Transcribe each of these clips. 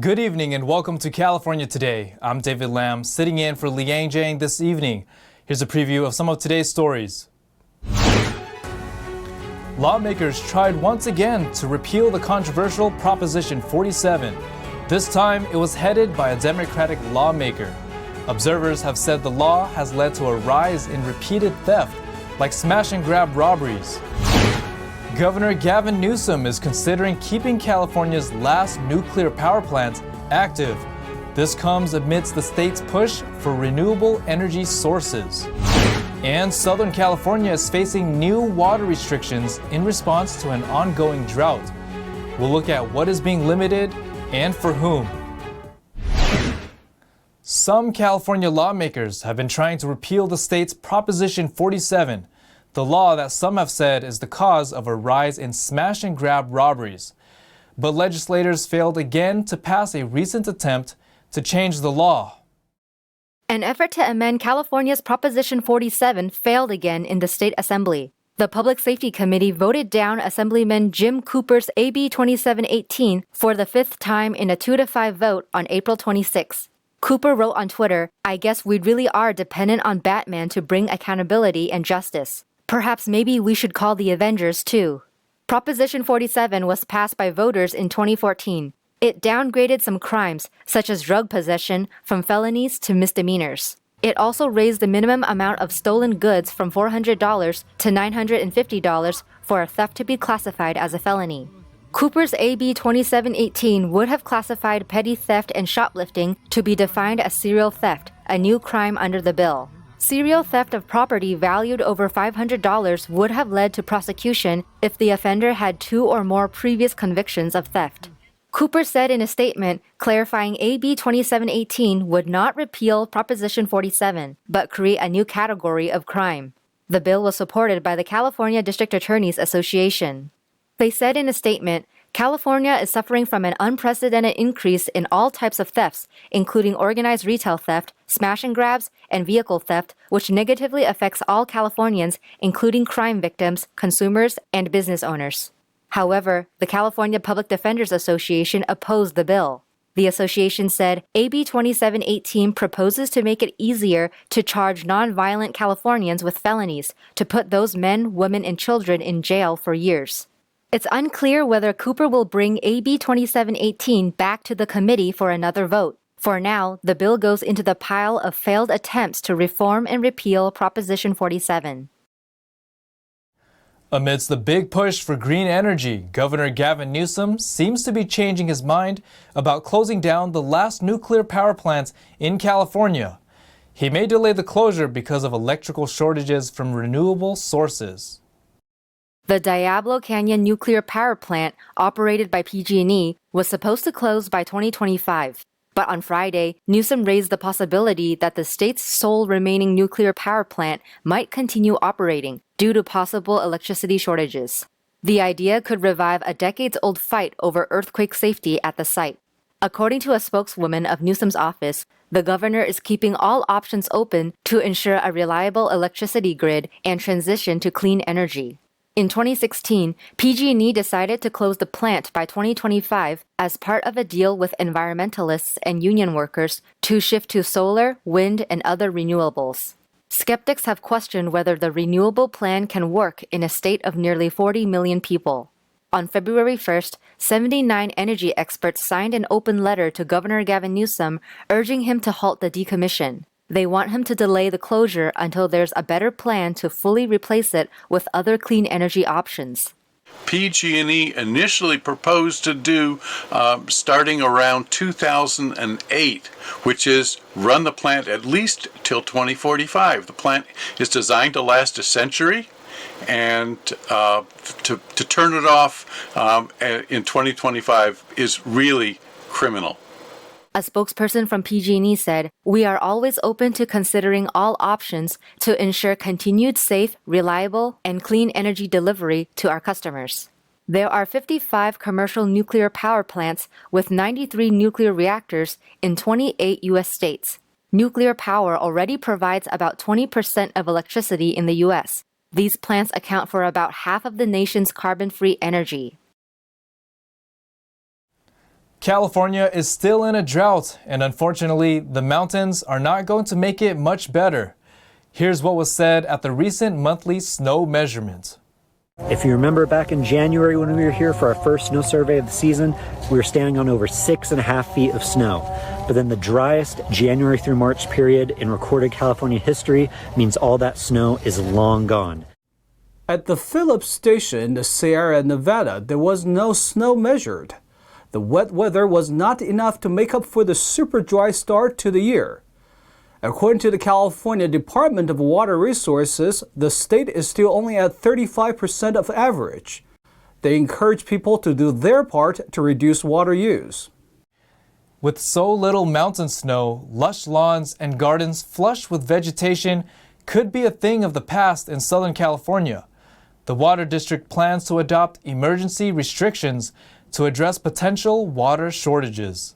Good evening and welcome to California Today. I'm David Lam, sitting in for Liang Jiang this evening. Here's a preview of some of today's stories. Lawmakers tried once again to repeal the controversial Proposition 47. This time, it was headed by a Democratic lawmaker. Observers have said the law has led to a rise in repeated theft, like smash-and-grab robberies. Governor Gavin Newsom is considering keeping California's last nuclear power plant active. This comes amidst the state's push for renewable energy sources. And Southern California is facing new water restrictions in response to an ongoing drought. We'll look at what is being limited and for whom. Some California lawmakers have been trying to repeal the state's Proposition 47, the law that some have said is the cause of a rise in smash-and-grab robberies. But legislators failed again to pass a recent attempt to change the law. An effort to amend California's Proposition 47 failed again in the state assembly. The Public Safety Committee voted down Assemblyman Jim Cooper's AB 2718 for the fifth time in a 2-5 vote on April 26. Cooper wrote on Twitter, "I guess we really are dependent on Batman to bring accountability and justice. Perhaps maybe we should call the Avengers too." Proposition 47 was passed by voters in 2014. It downgraded some crimes, such as drug possession, from felonies to misdemeanors. It also raised the minimum amount of stolen goods from $400 to $950 for a theft to be classified as a felony. Cooper's AB 2718 would have classified petty theft and shoplifting to be defined as serial theft, a new crime under the bill. Serial theft of property valued over $500 would have led to prosecution if the offender had 2 or more previous convictions of theft. Cooper said in a statement clarifying AB 2718 would not repeal Proposition 47, but create a new category of crime. The bill was supported by the California District Attorneys Association. They said in a statement, California is suffering from an unprecedented increase in all types of thefts, including organized retail theft, smash and grabs, and vehicle theft, which negatively affects all Californians, including crime victims, consumers, and business owners. However, the California Public Defenders Association opposed the bill. The association said AB 2718 proposes to make it easier to charge nonviolent Californians with felonies, to put those men, women, and children in jail for years. It's unclear whether Cooper will bring AB 2718 back to the committee for another vote. For now, the bill goes into the pile of failed attempts to reform and repeal Proposition 47. Amidst the big push for green energy, Governor Gavin Newsom seems to be changing his mind about closing down the last nuclear power plants in California. He may delay the closure because of electrical shortages from renewable sources. The Diablo Canyon nuclear power plant, operated by PG&E, was supposed to close by 2025. But on Friday, Newsom raised the possibility that the state's sole remaining nuclear power plant might continue operating due to possible electricity shortages. The idea could revive a decades-old fight over earthquake safety at the site. According to a spokeswoman of Newsom's office, the governor is keeping all options open to ensure a reliable electricity grid and transition to clean energy. In 2016, PG&E decided to close the plant by 2025 as part of a deal with environmentalists and union workers to shift to solar, wind, and other renewables. Skeptics have questioned whether the renewable plan can work in a state of nearly 40 million people. On February 1st, 79 energy experts signed an open letter to Governor Gavin Newsom urging him to halt the decommission. They want him to delay the closure until there's a better plan to fully replace it with other clean energy options. PG&E initially proposed to do starting around 2008, which is run the plant at least till 2045. The plant is designed to last a century, and to turn it off in 2025 is really criminal. A spokesperson from PG&E said, "We are always open to considering all options to ensure continued safe, reliable, and clean energy delivery to our customers." There are 55 commercial nuclear power plants with 93 nuclear reactors in 28 U.S. states. Nuclear power already provides about 20% of electricity in the U.S. These plants account for about half of the nation's carbon-free energy. California is still in a drought, and unfortunately, the mountains are not going to make it much better. Here's what was said at the recent monthly snow measurement. If you remember back in January when we were here for our first snow survey of the season, we were standing on over 6.5 feet of snow. But then the driest January through March period in recorded California history means all that snow is long gone. At the Phillips Station in the Sierra Nevada, there was no snow measured. The wet weather was not enough to make up for the super dry start to the year. According to the California Department of Water Resources, the state is still only at 35% of average. They encourage people to do their part to reduce water use. With so little mountain snow, lush lawns and gardens flush with vegetation could be a thing of the past in Southern California. The Water District plans to adopt emergency restrictions to address potential water shortages.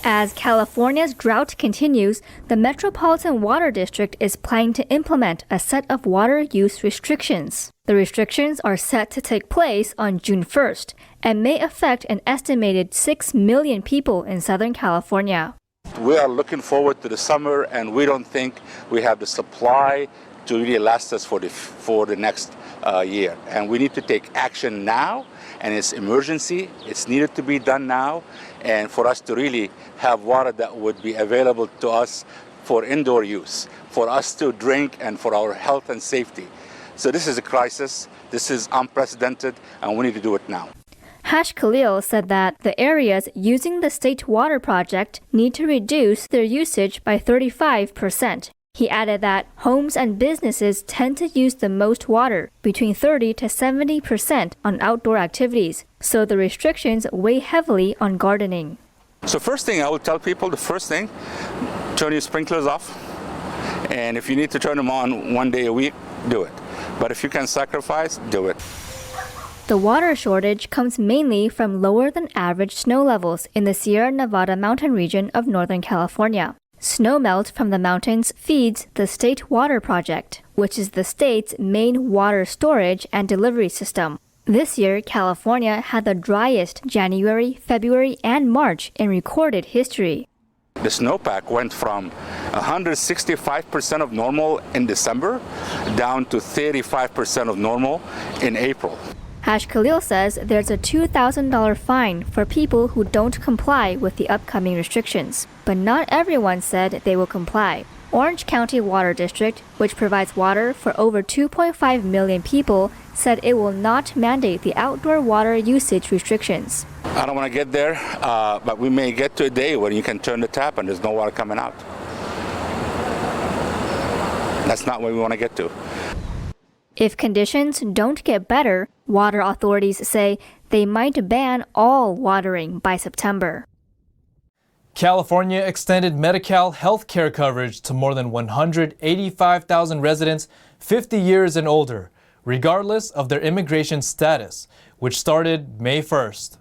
As California's drought continues, the Metropolitan Water District is planning to implement a set of water use restrictions. The restrictions are set to take place on June 1st and may affect an estimated 6 million people in Southern California. We are looking forward to the summer, and we don't think we have the supply to really last us for the next year. And we need to take action now, and it's emergency. It's needed to be done now, and for us to really have water that would be available to us for indoor use, for us to drink, and for our health and safety. So this is a crisis. This is unprecedented, and we need to do it now. Hash Khalil said that the areas using the state water project need to reduce their usage by 35%. He added that homes and businesses tend to use the most water, between 30 to 70% on outdoor activities, so the restrictions weigh heavily on gardening. So first thing I would tell people, turn your sprinklers off. And if you need to turn them on one day a week, do it. But if you can sacrifice, do it. The water shortage comes mainly from lower than average snow levels in the Sierra Nevada mountain region of Northern California. Snowmelt from the mountains feeds the State Water Project, which is the state's main water storage and delivery system. This year, California had the driest January, February, and March in recorded history. The snowpack went from 165% of normal in December down to 35% of normal in April. Hash Khalil says there's a $2,000 fine for people who don't comply with the upcoming restrictions, but not everyone said they will comply. Orange County Water District, which provides water for over 2.5 million people, said it will not mandate the outdoor water usage restrictions. I don't want to get there, but we may get to a day when you can turn the tap and there's no water coming out. That's not what we want to get to. If conditions don't get better, water authorities say they might ban all watering by September. California extended Medi-Cal health care coverage to more than 185,000 residents 50 years and older, regardless of their immigration status, which started May 1st.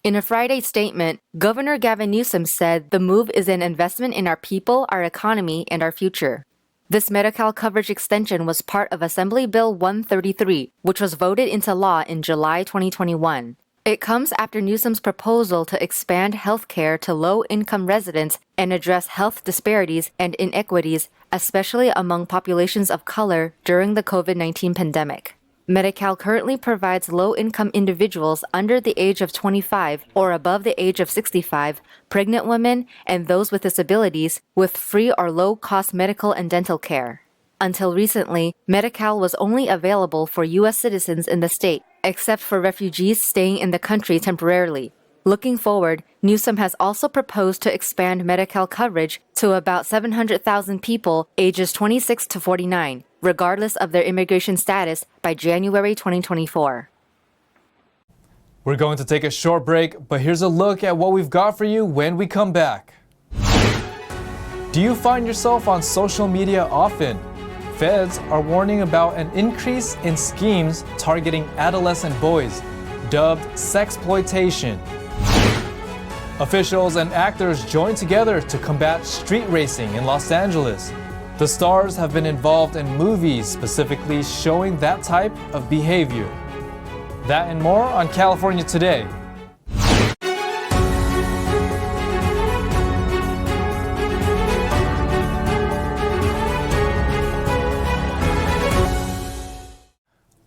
In a Friday statement, Governor Gavin Newsom said the move is an investment in our people, our economy, and our future. This Medi-Cal coverage extension was part of Assembly Bill 133, which was voted into law in July 2021. It comes after Newsom's proposal to expand health care to low-income residents and address health disparities and inequities, especially among populations of color during the COVID-19 pandemic. Medi-Cal currently provides low-income individuals under the age of 25 or above the age of 65, pregnant women, and those with disabilities with free or low-cost medical and dental care. Until recently, Medi-Cal was only available for U.S. citizens in the state, except for refugees staying in the country temporarily. Looking forward, Newsom has also proposed to expand Medi-Cal coverage to about 700,000 people ages 26 to 49, regardless of their immigration status, by January 2024. We're going to take a short break, but here's a look at what we've got for you when we come back. Do you find yourself on social media often? Feds are warning about an increase in schemes targeting adolescent boys, dubbed sexploitation. Officials and actors join together to combat street racing in Los Angeles. The stars have been involved in movies specifically showing that type of behavior. That and more on California Today.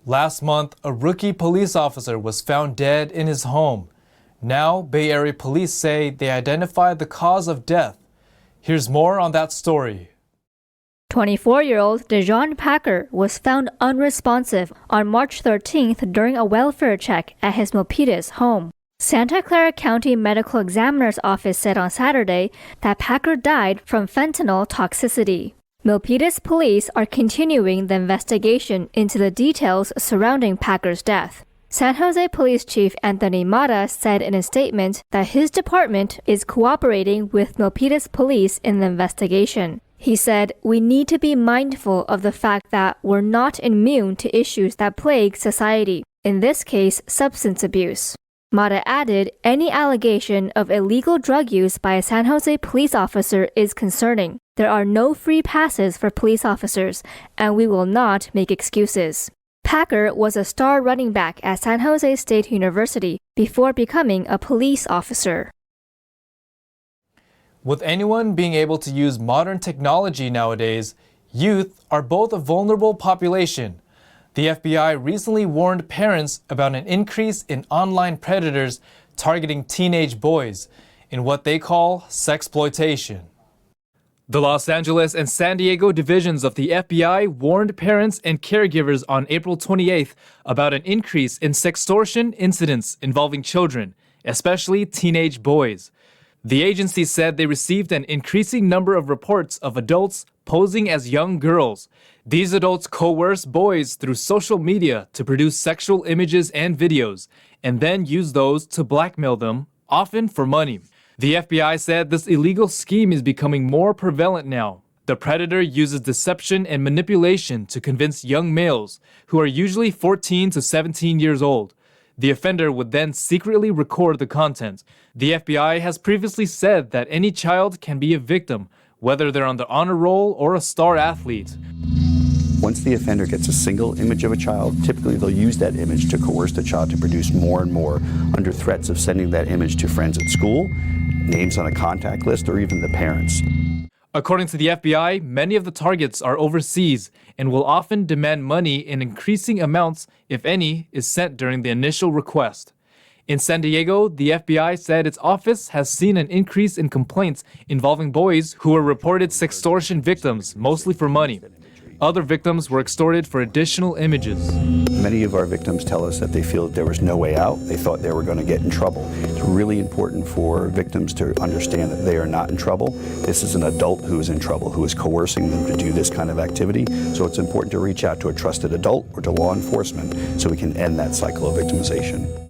Last month, a rookie police officer was found dead in his home. Now, Bay Area police say they identified the cause of death. Here's more on that story. 24-year-old Dejon Packer was found unresponsive on March 13th during a welfare check at his Milpitas home. Santa Clara County Medical Examiner's Office said on Saturday that Packer died from fentanyl toxicity. Milpitas police are continuing the investigation into the details surrounding Packer's death. San Jose Police Chief Anthony Mata said in a statement that his department is cooperating with Milpitas police in the investigation. He said, "We need to be mindful of the fact that we're not immune to issues that plague society, in this case, substance abuse." Mata added, any allegation of illegal drug use by a San Jose police officer is concerning. There are no free passes for police officers, and we will not make excuses. Packer was a star running back at San Jose State University before becoming a police officer. With anyone being able to use modern technology nowadays, youth are both a vulnerable population. The FBI recently warned parents about an increase in online predators targeting teenage boys in what they call sexploitation. The Los Angeles and San Diego divisions of the FBI warned parents and caregivers on April 28th about an increase in sextortion incidents involving children, especially teenage boys. The agency said they received an increasing number of reports of adults posing as young girls. These adults coerce boys through social media to produce sexual images and videos, and then use those to blackmail them, often for money. The FBI said this illegal scheme is becoming more prevalent now. The predator uses deception and manipulation to convince young males, who are usually 14 to 17 years old. The offender would then secretly record the content. The FBI has previously said that any child can be a victim, whether they're on the honor roll or a star athlete. Once the offender gets a single image of a child, typically they'll use that image to coerce the child to produce more and more under threats of sending that image to friends at school, names on a contact list, or even the parents. According to the FBI, many of the targets are overseas and will often demand money in increasing amounts, if any, is sent during the initial request. In San Diego, the FBI said its office has seen an increase in complaints involving boys who were reported sextortion victims, mostly for money. Other victims were extorted for additional images. Many of our victims tell us that they feel that there was no way out. They thought they were going to get in trouble. It's really important for victims to understand that they are not in trouble. This is an adult who is in trouble, who is coercing them to do this kind of activity. So it's important to reach out to a trusted adult or to law enforcement so we can end that cycle of victimization.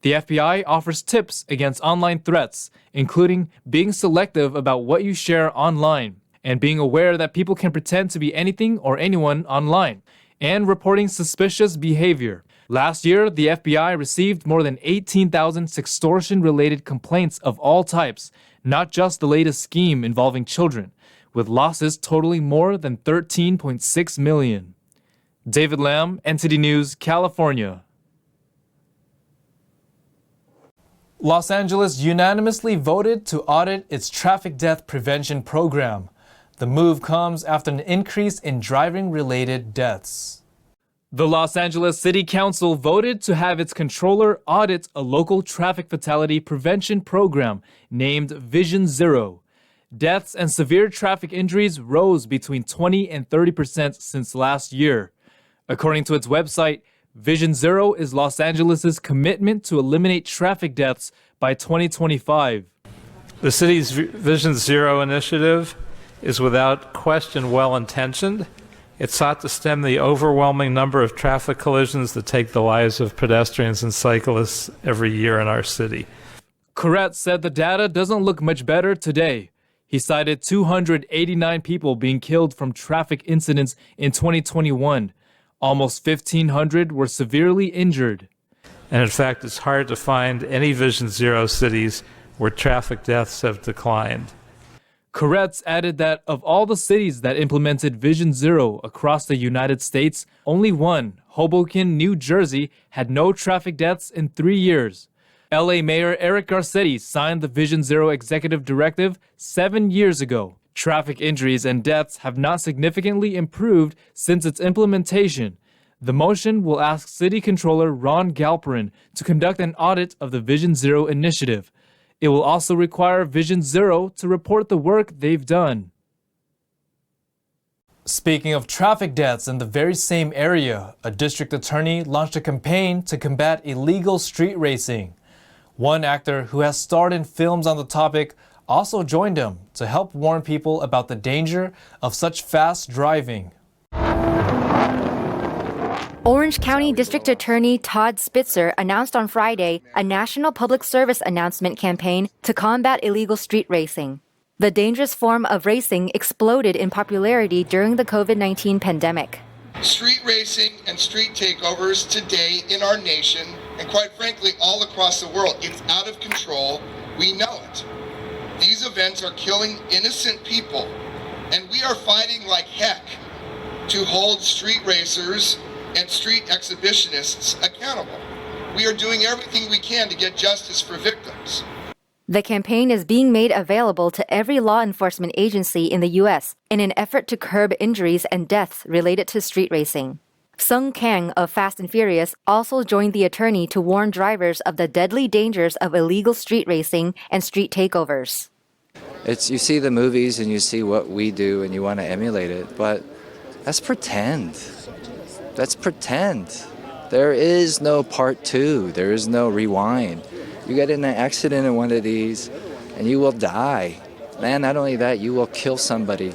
The FBI offers tips against online threats, including being selective about what you share online, and being aware that people can pretend to be anything or anyone online, and reporting suspicious behavior. Last year, the FBI received more than 18,000 sextortion-related complaints of all types, not just the latest scheme involving children, with losses totaling more than $13.6 million. David Lamb, NTD News, California. Los Angeles unanimously voted to audit its traffic death prevention program. The move comes after an increase in driving-related deaths. The Los Angeles City Council voted to have its controller audit a local traffic fatality prevention program named Vision Zero. Deaths and severe traffic injuries rose between 20 and 30% since last year. According to its website, Vision Zero is Los Angeles' commitment to eliminate traffic deaths by 2025. The city's Vision Zero initiative is without question well-intentioned. It sought to stem the overwhelming number of traffic collisions that take the lives of pedestrians and cyclists every year in our city. Corrett said the data doesn't look much better today. He cited 289 people being killed from traffic incidents in 2021. Almost 1,500 were severely injured. And in fact, it's hard to find any Vision Zero cities where traffic deaths have declined. Koretz added that of all the cities that implemented Vision Zero across the United States, only one, Hoboken, New Jersey, had no traffic deaths in 3 years. LA Mayor Eric Garcetti signed the Vision Zero executive directive 7 years ago. Traffic injuries and deaths have not significantly improved since its implementation. The motion will ask City Controller Ron Galperin to conduct an audit of the Vision Zero initiative. It will also require Vision Zero to report the work they've done. Speaking of traffic deaths in the very same area, a district attorney launched a campaign to combat illegal street racing. One actor who has starred in films on the topic also joined him to help warn people about the danger of such fast driving. Orange County District Attorney Todd Spitzer announced on Friday a national public service announcement campaign to combat illegal street racing. The dangerous form of racing exploded in popularity during the COVID-19 pandemic. Street racing and street takeovers today in our nation, and quite frankly all across the world, it's out of control. We know it. These events are killing innocent people, and we are fighting like heck to hold street racers and street exhibitionists accountable. We are doing everything we can to get justice for victims. The campaign is being made available to every law enforcement agency in the U.S. in an effort to curb injuries and deaths related to street racing. Sung Kang of Fast and Furious also joined the attorney to warn drivers of the deadly dangers of illegal street racing and street takeovers. You see the movies and you see what we do and you want to emulate it, but that's pretend. That's pretend. There is no part two. There is no rewind. You get in an accident in one of these and you will die. Man, not only that, you will kill somebody.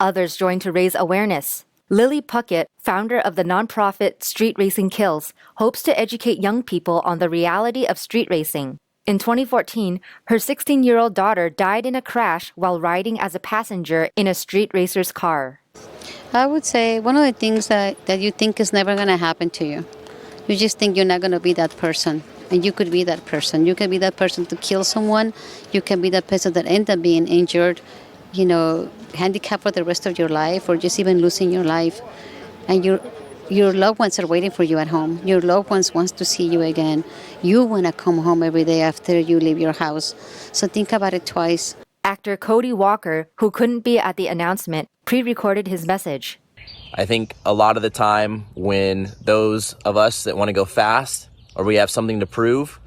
Others joined to raise awareness. Lily Puckett, founder of the nonprofit Street Racing Kills, hopes to educate young people on the reality of street racing. In 2014, her 16-year-old daughter died in a crash while riding as a passenger in a street racer's car. I would say one of the things that you think is never going to happen to you. You just think you're not going to be that person. And you could be that person. You can be that person to kill someone. You can be that person that ends up being injured, handicapped for the rest of your life, or just even losing your life. And your loved ones are waiting for you at home. Your loved ones want to see you again. You want to come home every day after you leave your house. So think about it twice. Actor Cody Walker, who couldn't be at the announcement, pre-recorded his message. I think a lot of the time when those of us that want to go fast or we have something to prove,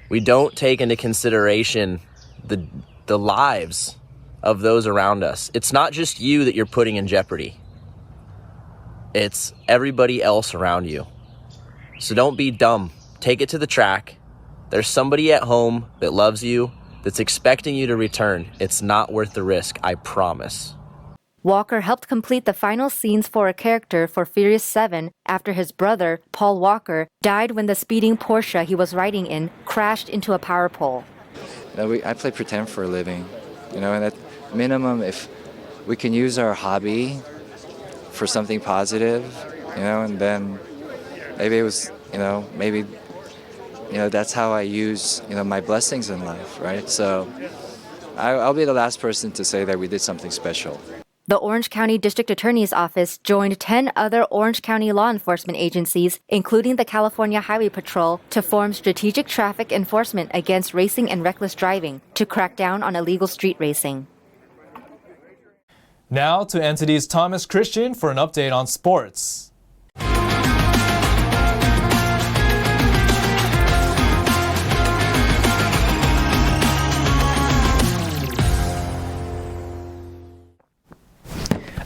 we don't take into consideration the lives of those around us. It's not just you that you're putting in jeopardy. It's everybody else around you. So don't be dumb. Take it to the track. There's somebody at home that loves you, that's expecting you to return. It's not worth the risk, I promise. Walker helped complete the final scenes for a character for Furious 7 after his brother, Paul Walker, died when the speeding Porsche he was riding in crashed into a power pole. I play pretend for a living, and at minimum, if we can use our hobby for something positive, and then maybe it was, that's how I use, my blessings in life, right? So I'll be the last person to say that we did something special. The Orange County District Attorney's Office joined 10 other Orange County law enforcement agencies, including the California Highway Patrol, to form strategic traffic enforcement against racing and reckless driving to crack down on illegal street racing. Now to NTD's Thomas Christian for an update on sports.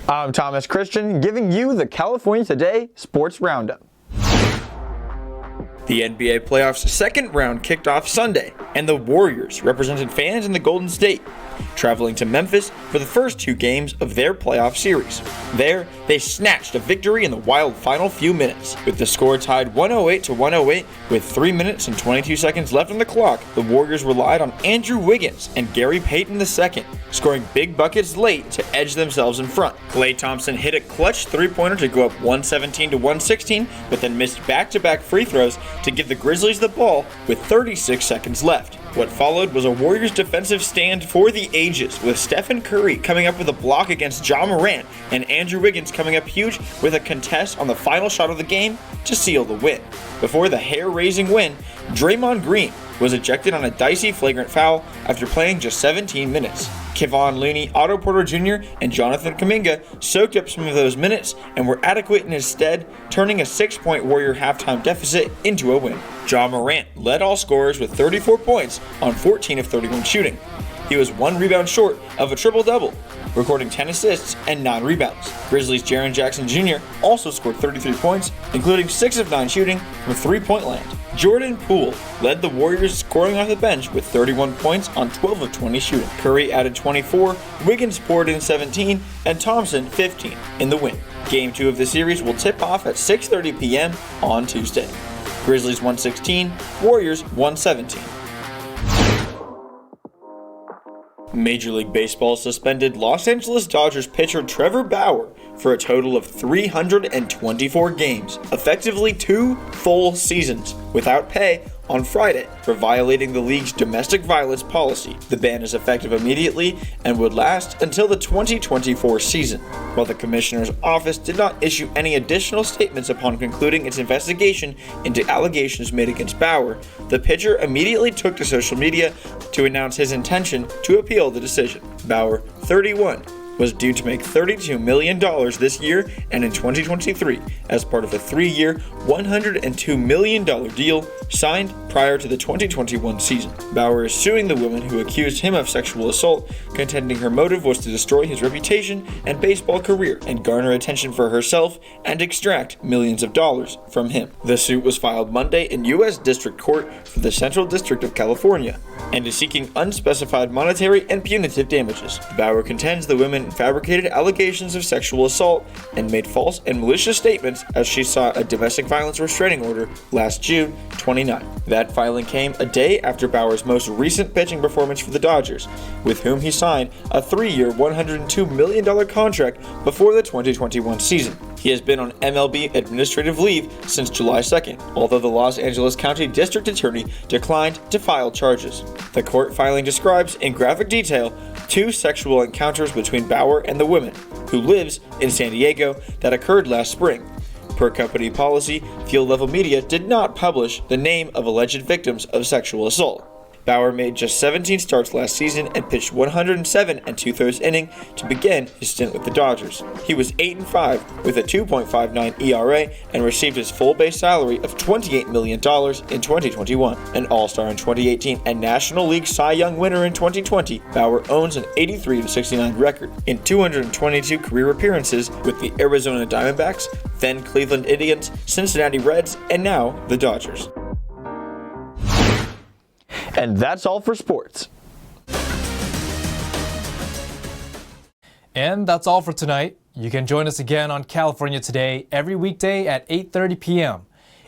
I'm Thomas Christian, giving you the California Today Sports Roundup. The NBA playoffs' second round kicked off Sunday, and the Warriors represented fans in the Golden State, traveling to Memphis for the first two games of their playoff series. There, they snatched a victory in the wild final few minutes. With the score tied 108-108 with 3 minutes and 22 seconds left on the clock, the Warriors relied on Andrew Wiggins and Gary Payton II, scoring big buckets late to edge themselves in front. Klay Thompson hit a clutch three-pointer to go up 117-116, but then missed back-to-back free throws to give the Grizzlies the ball with 36 seconds left. What followed was a Warriors defensive stand for the ages, with Stephen Curry coming up with a block against Ja Morant and Andrew Wiggins coming up huge with a contest on the final shot of the game to seal the win. Before the hair-raising win, Draymond Green was ejected on a dicey flagrant foul after playing just 17 minutes. Kevon Looney, Otto Porter Jr., and Jonathan Kuminga soaked up some of those minutes and were adequate in his stead, turning a 6-point Warrior halftime deficit into a win. Ja Morant led all scorers with 34 points on 14 of 31 shooting. He was 1 rebound short of a triple-double, recording 10 assists and 9 rebounds. Grizzlies' Jaren Jackson Jr. also scored 33 points, including 6 of 9 shooting from three-point land. Jordan Poole led the Warriors scoring off the bench with 31 points on 12 of 20 shooting. Curry added 24, Wiggins poured in 17, and Thompson 15 in the win. Game 2 of the series will tip off at 6:30 p.m. on Tuesday. Grizzlies 116, Warriors 117. Major League Baseball suspended Los Angeles Dodgers pitcher Trevor Bauer for a total of 324 games, effectively 2 full seasons, without pay on Friday for violating the league's domestic violence policy. The ban is effective immediately and would last until the 2024 season. While the commissioner's office did not issue any additional statements upon concluding its investigation into allegations made against Bauer, the pitcher immediately took to social media to announce his intention to appeal the decision. Bauer, 31, was due to make $32 million this year and in 2023 as part of a 3-year, $102 million deal signed prior to the 2021 season. Bauer is suing the woman who accused him of sexual assault, contending her motive was to destroy his reputation and baseball career and garner attention for herself and extract millions of dollars from him. The suit was filed Monday in U.S. District Court for the Central District of California and is seeking unspecified monetary and punitive damages. Bauer contends the women fabricated allegations of sexual assault and made false and malicious statements as she sought a domestic violence restraining order last June 29. That filing came a day after Bauer's most recent pitching performance for the Dodgers, with whom he signed a 3-year, $102 million contract before the 2021 season. He has been on MLB administrative leave since July 2nd, although the Los Angeles County District Attorney declined to file charges. The court filing describes in graphic detail 2 sexual encounters between Bauer and the woman, who lives in San Diego, that occurred last spring. Per company policy, Field Level Media did not publish the name of alleged victims of sexual assault. Bauer made just 17 starts last season and pitched 107 2/3 inning to begin his stint with the Dodgers. He was 8-5 with a 2.59 ERA and received his full base salary of $28 million in 2021. An All-Star in 2018 and National League Cy Young winner in 2020, Bauer owns an 83-69 record in 222 career appearances with the Arizona Diamondbacks, then Cleveland Indians, Cincinnati Reds, and now the Dodgers. And that's all for sports. And that's all for tonight. You can join us again on California Today every weekday at 8:30 p.m.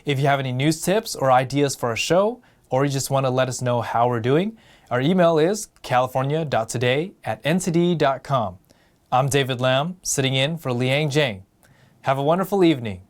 If you have any news tips or ideas for our show, or you just want to let us know how we're doing, our email is california.today@ntd.com. I'm David Lam, sitting in for Liang Zhang. Have a wonderful evening.